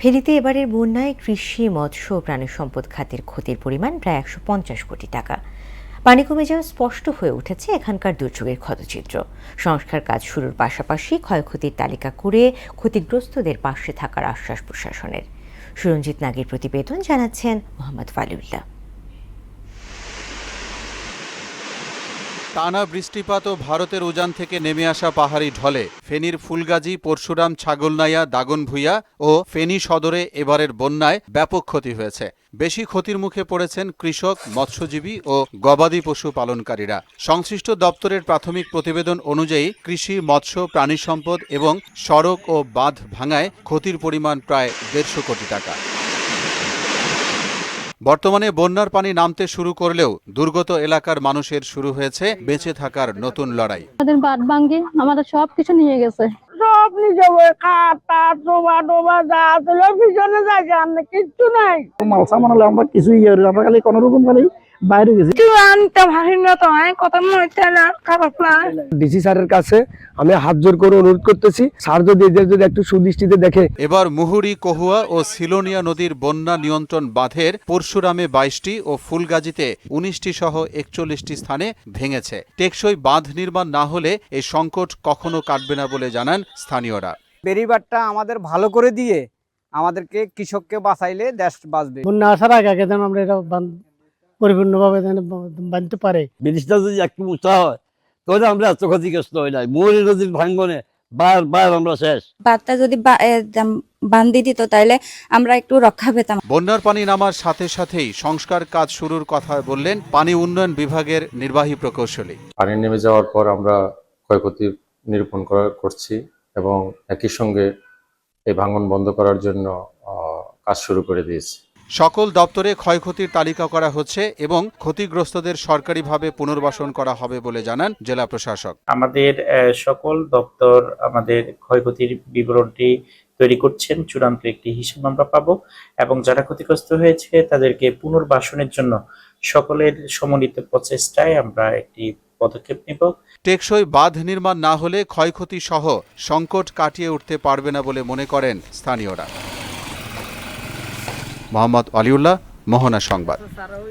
ফেনীতে এবারের বন্যায় কৃষি, মৎস্য ও প্রাণী সম্পদ খাতের ক্ষতির পরিমাণ প্রায় ১৫০ কোটি টাকা। পানি কমে যাওয়া স্পষ্ট হয়ে উঠেছে এখানকার দুর্যোগের ক্ষতচিত্র। সংস্কার কাজ শুরুর পাশাপাশি ক্ষয়ক্ষতির তালিকা করে ক্ষতিগ্রস্তদের পাশে থাকার আশ্বাস প্রশাসনের। সুরঞ্জিত নাগের প্রতিবেদন, জানাচ্ছেন মোহাম্মদ ফালিউল্লাহ। টানা বৃষ্টিপাত ও ভারতের উজান থেকে নেমে আসা পাহাড়ি ঢলে ফেনীর ফুলগাজী, পরশুরাম, ছাগলনাইয়া, দাগনভূঞা ও ফেনী সদরে এবারের বন্যায় ব্যাপক ক্ষতি হয়েছে। বেশি ক্ষতির মুখে পড়েছেন কৃষক, মৎস্যজীবী ও গবাদি পশু পালনকারীরা। সংশ্লিষ্ট দপ্তরের প্রাথমিক প্রতিবেদন অনুযায়ী কৃষি, মৎস্য, প্রাণী সম্পদ এবং সড়ক ও বাঁধ ভাঙায় ক্ষতির পরিমাণ প্রায় ১৫০ কোটি টাকা। বর্তমানে বন্যার পানি নামতে শুরু করলেও দুর্গত এলাকার মানুষের শুরু হয়েছে বেঁচে থাকার নতুন লড়াই। আমাদের বাদ ভাঙ্গি আমাদের সবকিছু নিয়ে গেছে, সব নিজে খাতা ডোবা যা ছিল পিছনে যায়, কিচ্ছু নাই। মাল সামান হলে আমরা কিছুই আমরা খালি কোনো রকম খালি বাইরে গেছি। আনতে পারি না তো, কথা মনে না খারাপ লাগে। ডিসি স্যারের কাছে আমি হাত জোর করে অনুরোধ করতেছি, স্যার যদি এদের যদি একটু সুদৃষ্টিতে দেখে। এবার মুহুরী, কহুয়া ও সিলোনিয়া নদীর বন্যা নিয়ন্ত্রণ বাঁধের পরশুরামে ২২টি ও ফুলগাজীতে ১৯টি সহ ৪১টি স্থানে ভেঙেছে। টেকসই বাঁধ নির্মাণ না হলে এই সংকট কখনো কাটবে না বলে জানান স্থানীয়রা। বেড়িবাঁধটা আমাদের ভালো করে দিয়ে আমাদেরকে কৃষককে বাঁচাইলে দেশ বাঁচবে। বন্যা আসার আগে যেন আমরা এটা পরিপূর্ণভাবে বাঁধতে পারে। ব্রিজটা যদি একটু উঁচা হয় তাহলে আমরা এত ক্ষতিগ্রস্ত হই নাই। মুহুরী নদীর ভাঙ্গনে বার আমরা শেষ। বাঁধটা যদি বান্ধি দিত তাহলে আমরা একটু রক্ষা পেতাম। বন্যার পানি নামার সাথে সাথেই সংস্কার কাজ শুরুর কথা বললেন পানি উন্নয়ন বিভাগের নির্বাহী প্রকৌশলী। পানি নেমে যাওয়ার পর আমরা ক্ষয়ক্ষতি নিরূপণ করছি এবং একই সঙ্গে এই ভাঙন বন্ধ করার জন্য কাজ শুরু করে দিয়েছি। সকল দপ্তরে ক্ষয়ক্ষতির তালিকা করা হচ্ছে এবং ক্ষতিগ্রস্তদের সরকারিভাবে পুনর্বাসন করা হবে বলে জানান জেলা প্রশাসক। আমাদের সকল দপ্তর আমাদের ক্ষয়ক্ষতির বিবরণটি তৈরি করছেন, চূড়ান্ত একটি হিসাব আমরা পাবো এবং যারা ক্ষতিগ্রস্ত হয়েছে তাদেরকে পুনর্বাসনের জন্য সকলের সমন্বিত প্রচেষ্টায় আমরা একটি পদক্ষেপ নেব। টেকসই বাঁধ নির্মাণ না হলে ক্ষয়ক্ষতি সহ সংকট কাটিয়ে উঠতে পারবে না বলে মনে করেন স্থানীয়রা। মোহাম্মদ আলিউল্লাহ, মোহনা সংবাদ।